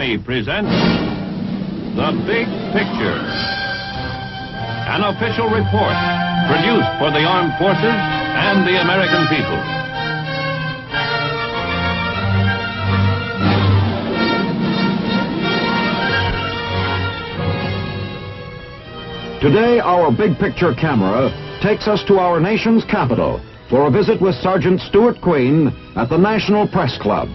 Army presents The Big Picture, an official report produced for the armed forces and the American people. Today, our Big Picture camera takes us to our nation's capital for a visit with Sergeant Stuart Queen at the National Press Club.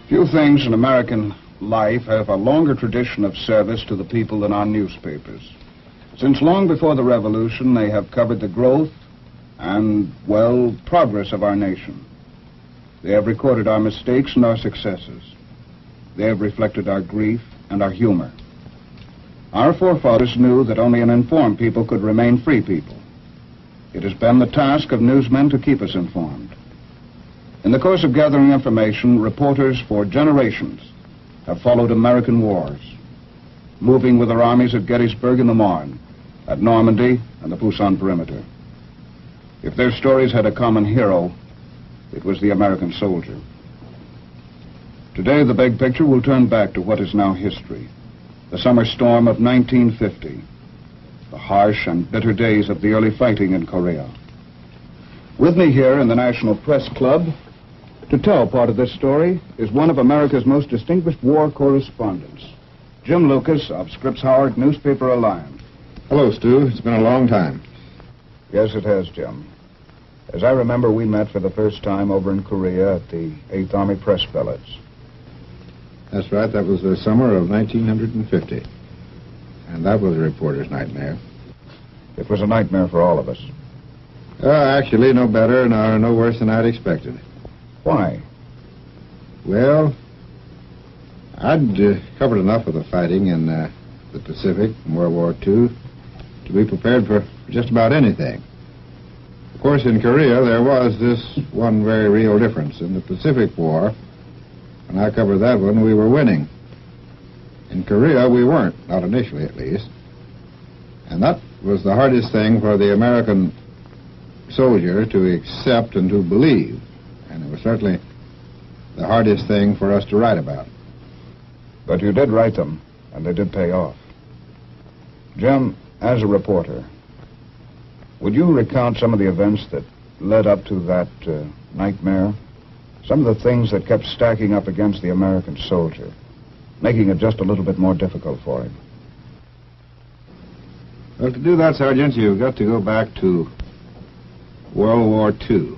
Few things in American life have a longer tradition of service to the people than our newspapers. Since long before the Revolution, they have covered the growth and, well, progress of our nation. They have recorded our mistakes and our successes. They have reflected our grief and our humor. Our forefathers knew that only an informed people could remain free people. It has been the task of newsmen to keep us informed. In the course of gathering information, reporters for generations have followed American wars, moving with their armies at Gettysburg and the Marne, at Normandy and the Busan perimeter. If their stories had a common hero, it was the American soldier. Today, the Big Picture will turn back to what is now history, the summer storm of 1950, the harsh and bitter days of the early fighting in Korea. With me here in the National Press Club to tell part of this story is one of America's most distinguished war correspondents, Jim Lucas of Scripps Howard Newspaper Alliance. Hello, Stu. It's been a long time. Yes, it has, Jim. As I remember, we met for the first time over in Korea at the 8th Army Press Billets. That's right. That was the summer of 1950. And that was a reporter's nightmare. It was a nightmare for all of us. Actually, no better nor no worse than I'd expected. Why? Well, I'd covered enough of the fighting in the Pacific in World War II to be prepared for just about anything. Of course, in Korea, there was this one very real difference. In the Pacific War, when I covered that one, we were winning. In Korea, we weren't, not initially at least. And that was the hardest thing for the American soldier to accept and to believe. And it was certainly the hardest thing for us to write about. But you did write them, and they did pay off. Jim, as a reporter, would you recount some of the events that led up to that nightmare? Some of the things that kept stacking up against the American soldier, making it just a little bit more difficult for him? Well, to do that, Sergeant, you've got to go back to World War II.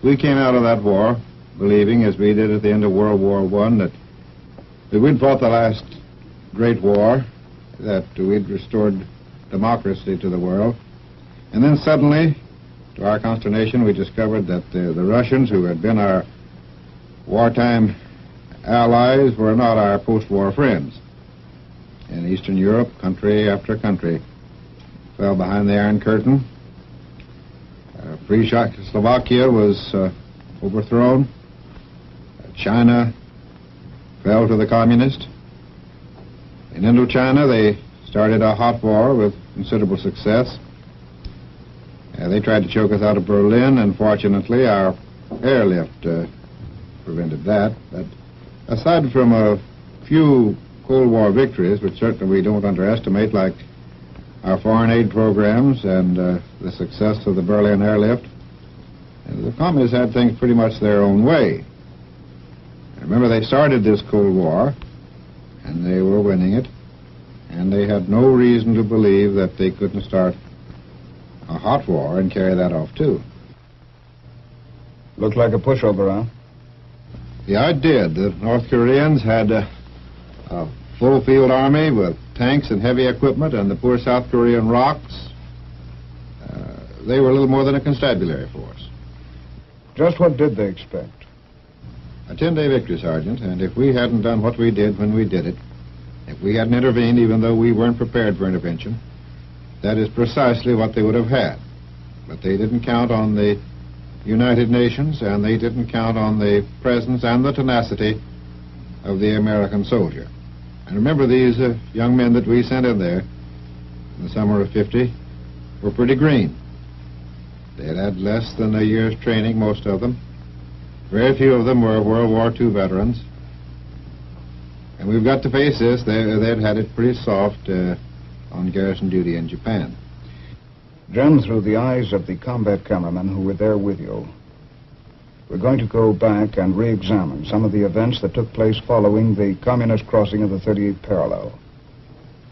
We came out of that war believing, as we did at the end of World War I, that we'd fought the last great war, that we'd restored democracy to the world. And then suddenly, to our consternation, we discovered that the Russians, who had been our wartime allies, were not our post-war friends. In Eastern Europe, country after country fell behind the Iron Curtain. Free Czechoslovakia was overthrown. China fell to the communists. In Indochina, they started a hot war with considerable success. They tried to choke us out of Berlin, and fortunately our airlift prevented that. But aside from a few Cold War victories, which certainly we don't underestimate, like our foreign aid programs and the success of the Berlin airlift, the communists had things pretty much their own way. Remember, they started this Cold War, and they were winning it, and they had no reason to believe that they couldn't start a hot war and carry that off, too. Looked like a pushover, huh? Yeah, it did. The North Koreans had a full field army with tanks and heavy equipment, and the poor South Korean rocks, they were a little more than a constabulary force. Just what did they expect? A 10-day victory, Sergeant, and if we hadn't done what we did when we did it, if we hadn't intervened even though we weren't prepared for intervention, that is precisely what they would have had. But they didn't count on the United Nations, and they didn't count on the presence and the tenacity of the American soldier. And remember, these young men that we sent in there in the summer of '50 were pretty green. They had had less than a year's training, most of them. Very few of them were World War II veterans. And we've got to face this. They'd had it pretty soft on garrison duty in Japan. Jim, through the eyes of the combat cameramen who were there with you, we're going to go back and re-examine some of the events that took place following the communist crossing of the 38th parallel.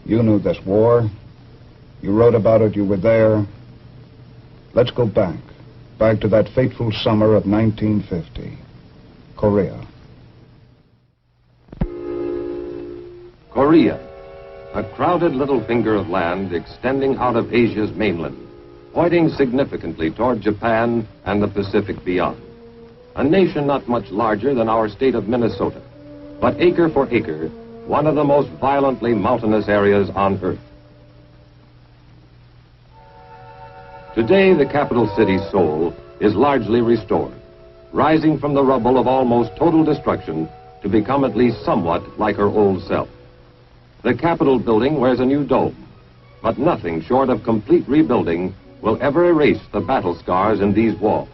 You knew this war. You wrote about it. You were there. Let's go back to that fateful summer of 1950. Korea. Korea, a crowded little finger of land extending out of Asia's mainland, pointing significantly toward Japan and the Pacific beyond. A nation not much larger than our state of Minnesota, but acre for acre, one of the most violently mountainous areas on Earth. Today, the capital city, Seoul, is largely restored, rising from the rubble of almost total destruction to become at least somewhat like her old self. The Capitol building wears a new dome, but nothing short of complete rebuilding will ever erase the battle scars in these walls.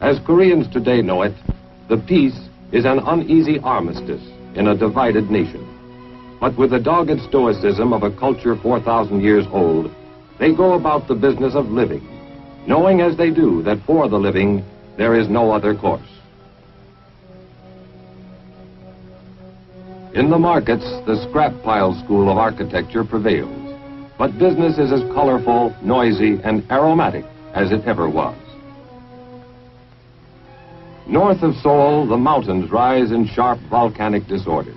As Koreans today know it, the peace is an uneasy armistice in a divided nation. But with the dogged stoicism of a culture 4,000 years old, they go about the business of living, knowing as they do that for the living, there is no other course. In the markets, the scrap pile school of architecture prevails, but business is as colorful, noisy, and aromatic as it ever was. North of Seoul, the mountains rise in sharp volcanic disorder.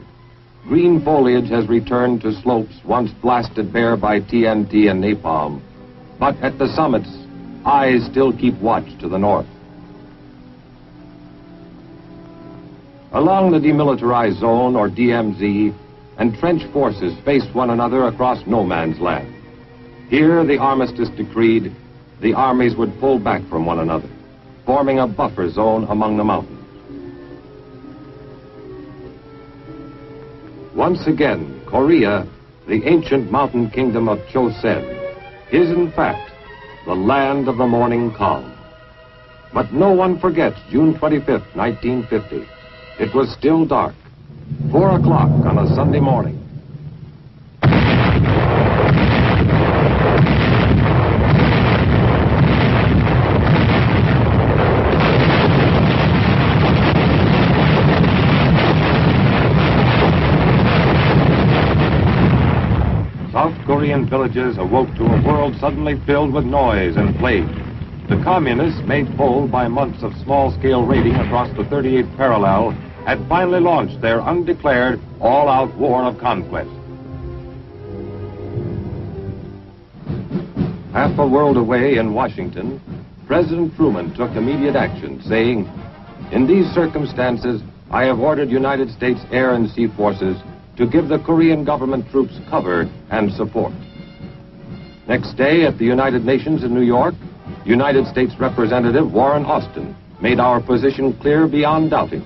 Green foliage has returned to slopes once blasted bare by TNT and napalm, but at the summits, eyes still keep watch to the north. Along the demilitarized zone, or DMZ, entrenched forces face one another across no man's land. Here, the armistice decreed, the armies would pull back from one another, forming a buffer zone among the mountains. Once again, Korea, the ancient mountain kingdom of Chosen, is in fact the land of the morning calm. But no one forgets June 25th, 1950. It was still dark, 4 o'clock on a Sunday morning. South Korean villages awoke to a world suddenly filled with noise and plague. The communists, made bold by months of small-scale raiding across the 38th parallel, had finally launched their undeclared, all-out war of conquest. Half a world away in Washington, President Truman took immediate action, saying, "In these circumstances, I have ordered United States Air and Sea Forces to give the Korean government troops cover and support." Next day, at the United Nations in New York, United States Representative Warren Austin made our position clear beyond doubting.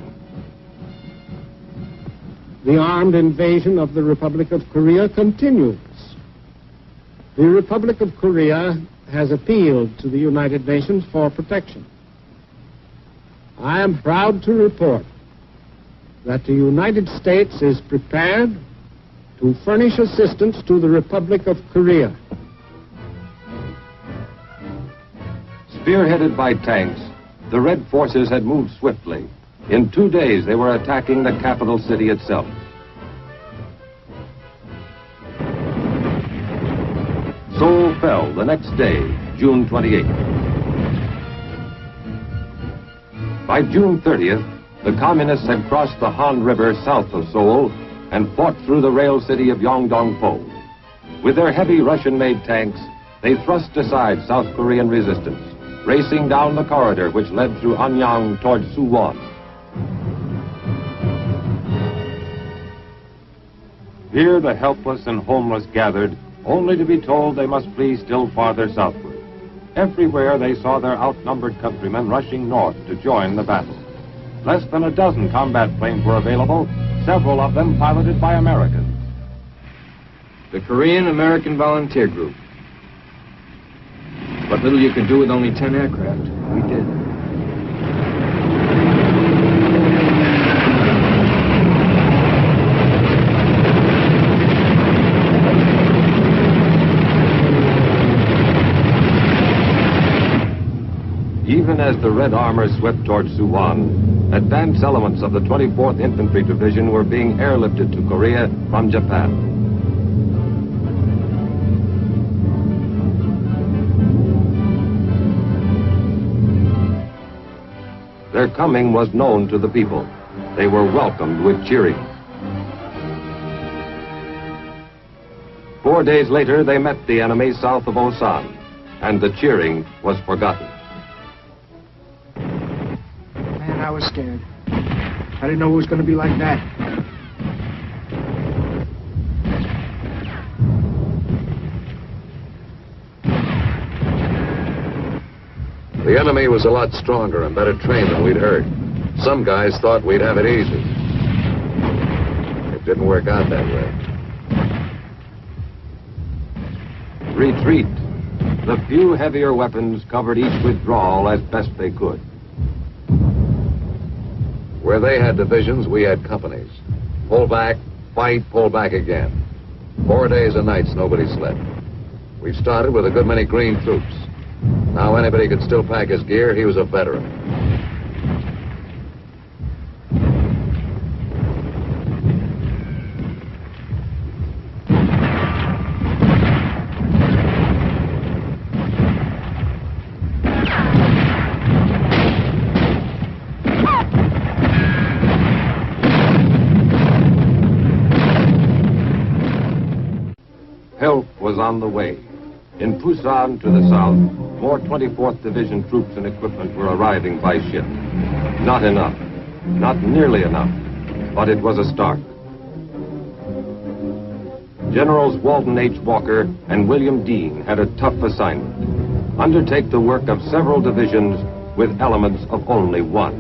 The armed invasion of the Republic of Korea continues. The Republic of Korea has appealed to the United Nations for protection. I am proud to report that the United States is prepared to furnish assistance to the Republic of Korea. Spearheaded by tanks, the Red Forces had moved swiftly. In 2 days, they were attacking the capital city itself. Seoul fell the next day, June 28th. By June 30th, the communists had crossed the Han River south of Seoul and fought through the rail city of Yongdong-po. With their heavy Russian-made tanks, they thrust aside South Korean resistance, racing down the corridor which led through Anyang toward Suwon. Here the helpless and homeless gathered, only to be told they must flee still farther southward. Everywhere they saw their outnumbered countrymen rushing north to join the battle. Less than a dozen combat planes were available, several of them piloted by Americans. The Korean-American Volunteer Group. What little you could do with only 10 aircraft, we did. Even as the Red Armor swept toward Suwon, advance elements of the 24th Infantry Division were being airlifted to Korea from Japan. Their coming was known to the people. They were welcomed with cheering. 4 days later, they met the enemy south of Osan, and the cheering was forgotten. Man, I was scared. I didn't know it was going to be like that. The enemy was a lot stronger and better trained than we'd heard. Some guys thought we'd have it easy. It didn't work out that way. Retreat. The few heavier weapons covered each withdrawal as best they could. Where they had divisions, we had companies. Pull back, fight, pull back again. 4 days and nights, nobody slept. We started with a good many green troops. Now anybody could still pack his gear, he was a veteran. Help was on the way. In Pusan to the south, more 24th Division troops and equipment were arriving by ship. Not enough. Not nearly enough. But it was a start. Generals Walton H. Walker and William Dean had a tough assignment. Undertake the work of several divisions with elements of only one.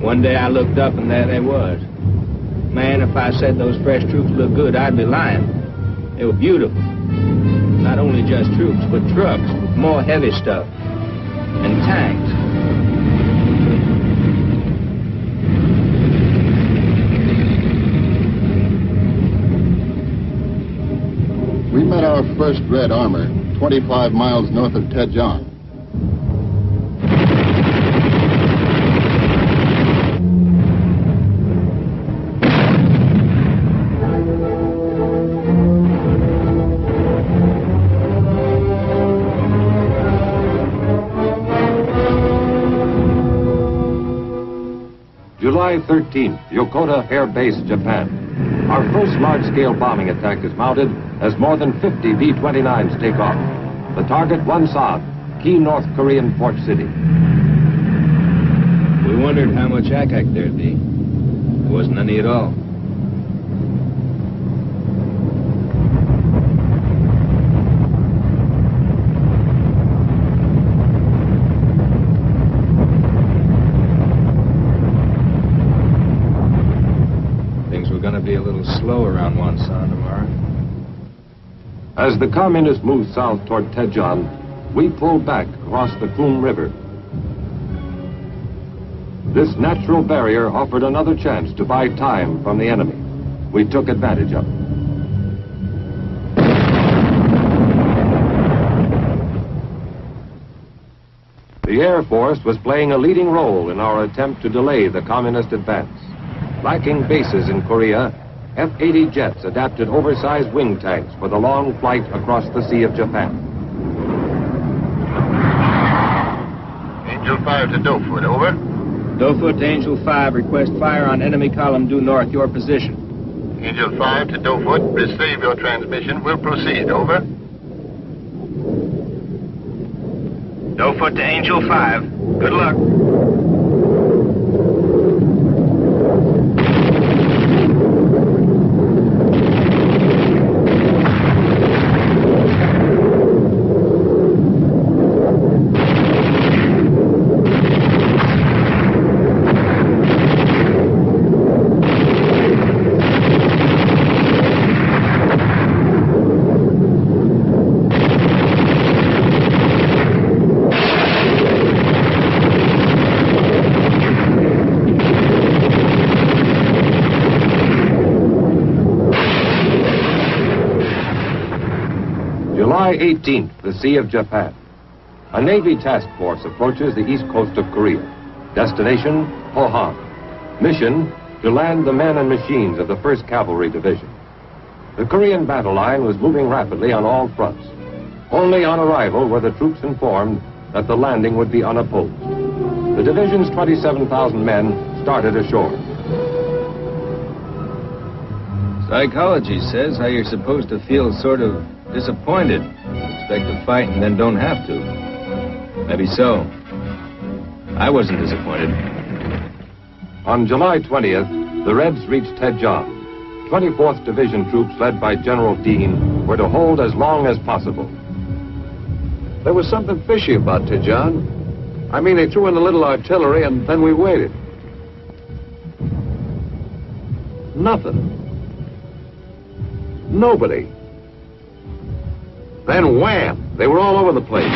One day I looked up and there they was. Man, if I said those fresh troops looked good, I'd be lying. They were beautiful. Not only just troops, but trucks with more heavy stuff. And tanks. We met our first Red Armor 25 miles north of Daejeon. July 13th, Yokota Air Base, Japan. Our first large-scale bombing attack is mounted as more than 50 B-29s take off. The target, Wonsan, key North Korean port city. We wondered how much ack-ack there'd be. There wasn't any at all. Going to be a little slow around Wonsan tomorrow. As the communists moved south toward Daejeon, we pulled back across the Kum River. This natural barrier offered another chance to buy time from the enemy. We took advantage of it. The Air Force was playing a leading role in our attempt to delay the communist advance. Lacking bases in Korea, F-80 jets adapted oversized wing tanks for the long flight across the Sea of Japan. Angel 5 to Dofut, over. Dofut to Angel 5, request fire on enemy column due north, your position. Angel 5 to Dofut, receive your transmission. We'll proceed, over. Dofut to Angel 5. Good luck. July 18th, the Sea of Japan. A Navy task force approaches the east coast of Korea. Destination, Pohang. Mission, to land the men and machines of the 1st Cavalry Division. The Korean battle line was moving rapidly on all fronts. Only on arrival were the troops informed that the landing would be unopposed. The division's 27,000 men started ashore. Psychology says how you're supposed to feel sort of disappointed. Expect to fight and then don't have to. Maybe so. I wasn't disappointed. On July 20th, the Reds reached Daejeon. 24th Division troops led by General Dean were to hold as long as possible. There was something fishy about Daejeon. I mean, they threw in a little artillery and then we waited. Nothing. Nobody. Then wham! They were all over the place.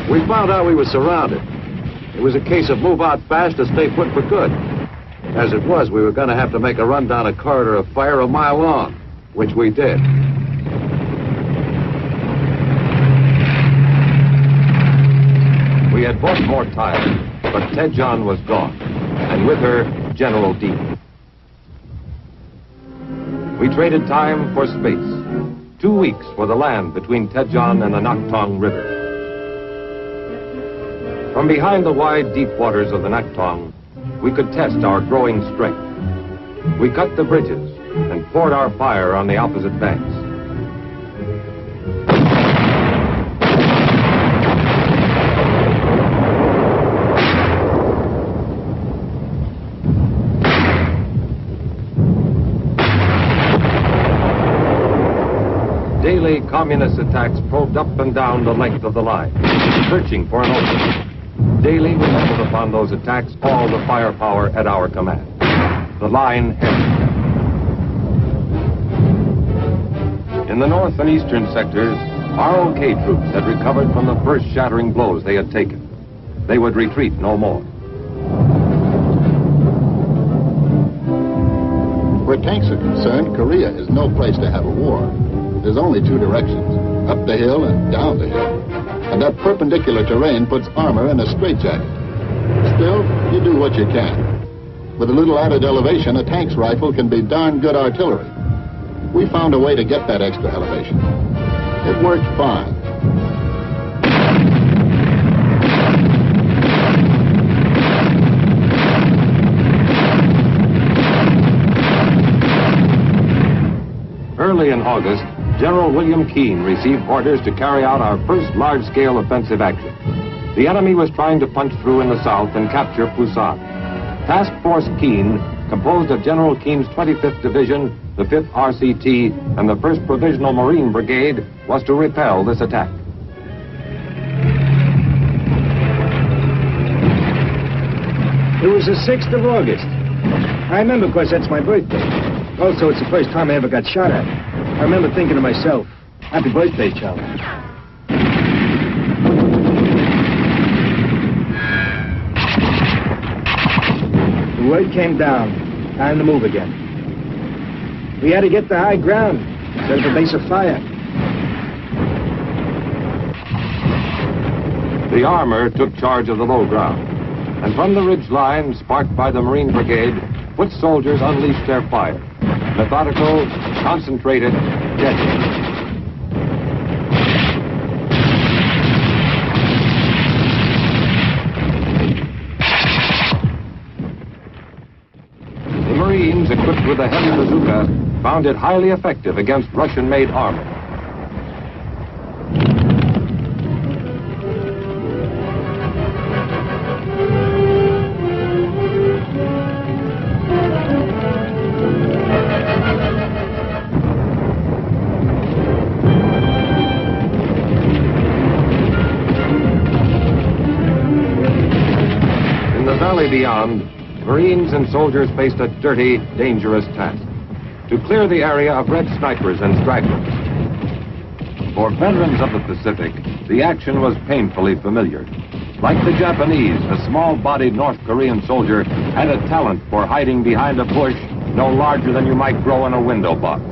We found out we were surrounded. It was a case of move out fast or stay put for good. As it was, we were going to have to make a run down a corridor of fire a mile long, which we did. We had bought more time, but Daejeon was gone, and with her, General Dean. We traded time for space. 2 weeks for the land between Daejeon and the Naktong River. From behind the wide, deep waters of the Naktong, we could test our growing strength. We cut the bridges and poured our fire on the opposite banks. Daily communist attacks probed up and down the length of the line, searching for an opening. Daily we leveled upon those attacks all the firepower at our command. The line held. In the north and eastern sectors, ROK troops had recovered from the first shattering blows they had taken. They would retreat no more. Where tanks are concerned, Korea is no place to have a war. There's only 2 directions, up the hill and down the hill. And that perpendicular terrain puts armor in a straitjacket. Still, you do what you can. With a little added elevation, a tank's rifle can be darn good artillery. We found a way to get that extra elevation. It worked fine. Early in August, General William Keane received orders to carry out our first large-scale offensive action. The enemy was trying to punch through in the south and capture Pusan. Task Force Keane, composed of General Keane's 25th Division, the 5th RCT, and the 1st Provisional Marine Brigade, was to repel this attack. It was the 6th of August. I remember because that's my birthday. Also, it's the first time I ever got shot at. I remember thinking to myself, happy birthday, Charlie. The word came down. Time to move again. We had to get to high ground instead of a base of fire. The armor took charge of the low ground. And from the ridge line, sparked by the Marine Brigade, foot soldiers unleashed their fire. Methodical, concentrated, deadly. The Marines, equipped with a heavy bazooka, found it highly effective against Russian-made armor. Beyond, Marines and soldiers faced a dirty, dangerous task: to clear the area of Red snipers and stragglers. For veterans of the Pacific, the action was painfully familiar. Like the Japanese, the small-bodied North Korean soldier had a talent for hiding behind a bush no larger than you might grow in a window box.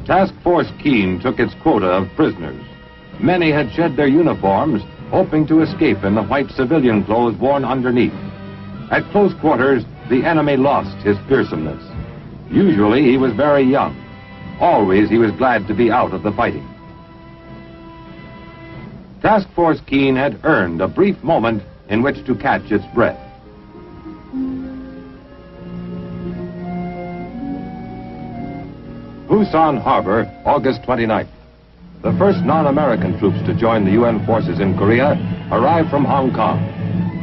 Task Force Keene took its quota of prisoners. Many had shed their uniforms, hoping to escape in the white civilian clothes worn underneath. At close quarters, the enemy lost his fearsomeness. Usually he was very young. Always he was glad to be out of the fighting. Task Force Keene had earned a brief moment in which to catch its breath. Pusan Harbor, August 29th. The first non-American troops to join the UN forces in Korea arrived from Hong Kong.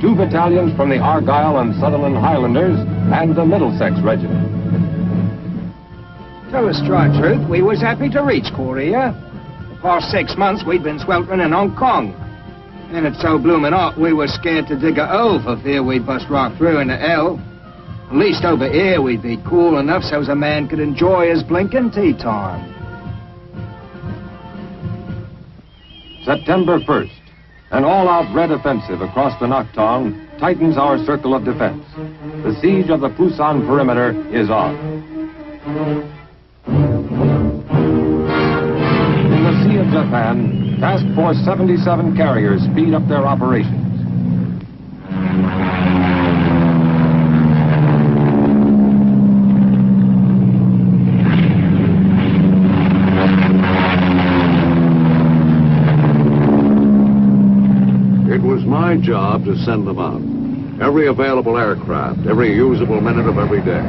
2 battalions from the Argyle and Sutherland Highlanders and the Middlesex Regiment. Tell the strike truth, we was happy to reach Korea. The past 6 months we'd been sweltering in Hong Kong. And it's so bloomin' hot we were scared to dig a hole for fear we'd bust right through into hell. At least over here we'd be cool enough so as a man could enjoy his blinking tea time. September 1st. An all-out red offensive across the Nakhtong tightens our circle of defense. The siege of the Pusan perimeter is on. In the Sea of Japan, Task Force 77 carriers speed up their operations. It was my job to send them out. Every available aircraft, every usable minute of every day.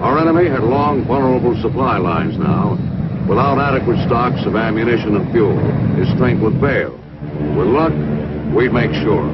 Our enemy had long, vulnerable supply lines now. Without adequate stocks of ammunition and fuel, his strength would fail. With luck, we'd make sure.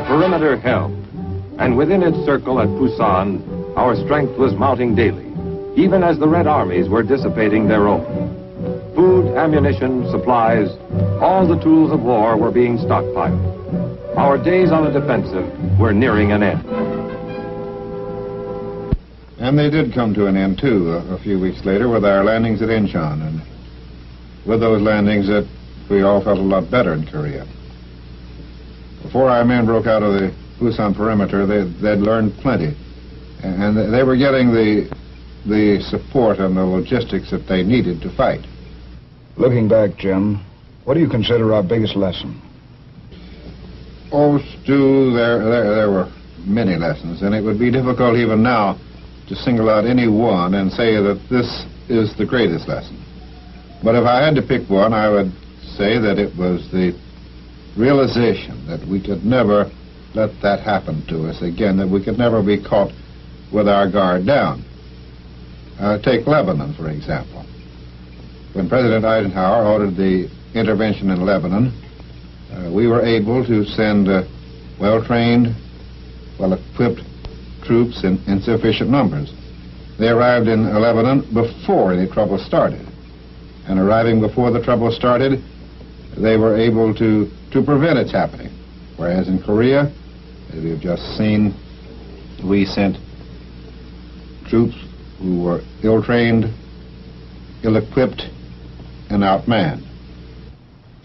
Perimeter held, and within its circle at Pusan, our strength was mounting daily, even as the Red Armies were dissipating their own. Food, ammunition, supplies, all the tools of war were being stockpiled. Our days on the defensive were nearing an end. And they did come to an end, too, a few weeks later with our landings at Incheon. And with those landings, we all felt a lot better in Korea. Before our men broke out of the Pusan perimeter, they'd learned plenty. And they were getting the support and the logistics that they needed to fight. Looking back, Jim, what do you consider our biggest lesson? Oh, Stu, there were many lessons, and it would be difficult even now to single out any one and say that this is the greatest lesson. But if I had to pick one, I would say that it was the realization that we could never let that happen to us again, that we could never be caught with our guard down. Take Lebanon, for example. When President Eisenhower ordered the intervention in Lebanon, we were able to send well-trained, well-equipped troops in sufficient numbers. They arrived in Lebanon before any trouble started. And arriving before the trouble started, they were able to prevent its happening. Whereas in Korea, as we've just seen, we sent troops who were ill-trained, ill-equipped, and outmanned.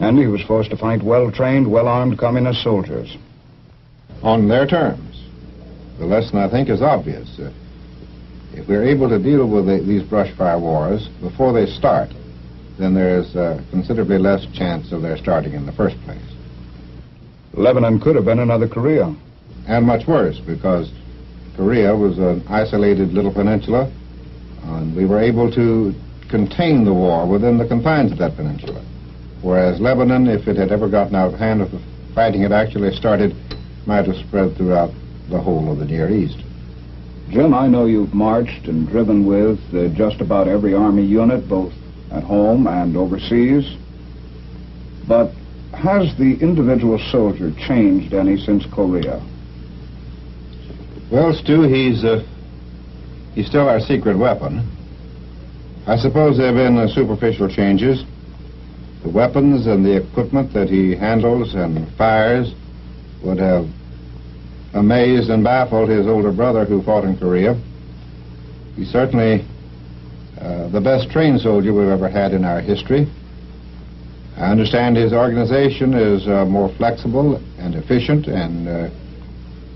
And he was forced to fight well-trained, well-armed communist soldiers. On their terms. The lesson, I think, is obvious. If we're able to deal with these brush fire wars before they start, then there is considerably less chance of their starting in the first place. Lebanon could have been another Korea. And much worse, because Korea was an isolated little peninsula, and we were able to contain the war within the confines of that peninsula. Whereas Lebanon, if it had ever gotten out of hand, if the fighting had actually started, might have spread throughout the whole of the Near East. Jim, I know you've marched and driven with just about every Army unit, both at home and overseas. But has the individual soldier changed any since Korea? Well, Stu, he's still our secret weapon. I suppose there have been superficial changes. The weapons and the equipment that he handles and fires would have amazed and baffled his older brother who fought in Korea. He's certainly the best trained soldier we've ever had in our history. I understand his organization is more flexible and efficient and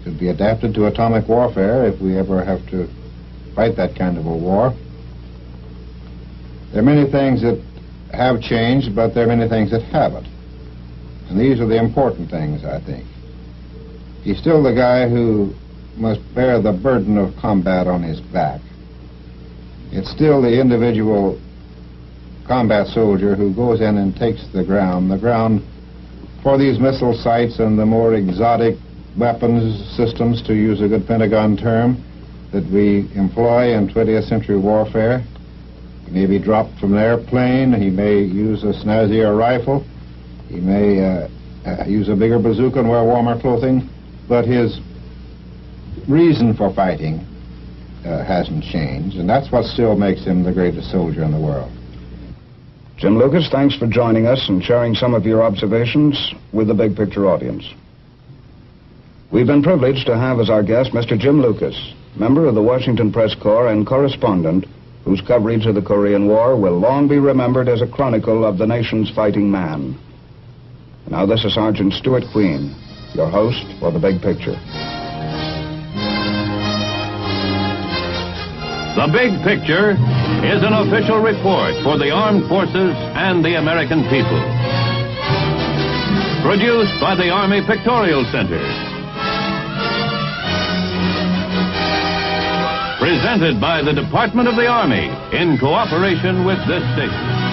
could be adapted to atomic warfare if we ever have to fight that kind of a war. There are many things that have changed, but there are many things that haven't. And these are the important things, I think. He's still the guy who must bear the burden of combat on his back. It's still the individual combat soldier who goes in and takes the ground for these missile sites and the more exotic weapons systems, to use a good Pentagon term, that we employ in 20th century warfare. He may be dropped from an airplane, he may use a snazzier rifle, he may use a bigger bazooka and wear warmer clothing, but his reason for fighting hasn't changed, and that's what still makes him the greatest soldier in the world. Jim Lucas, thanks for joining us and sharing some of your observations with the Big Picture audience. We've been privileged to have as our guest Mr. Jim Lucas, member of the Washington Press Corps and correspondent whose coverage of the Korean War will long be remembered as a chronicle of the nation's fighting man. Now this is Sergeant Stuart Queen, your host for The Big Picture. The Big Picture is an official report for the armed forces and the American people. Produced by the Army Pictorial Center. Presented by the Department of the Army in cooperation with this station.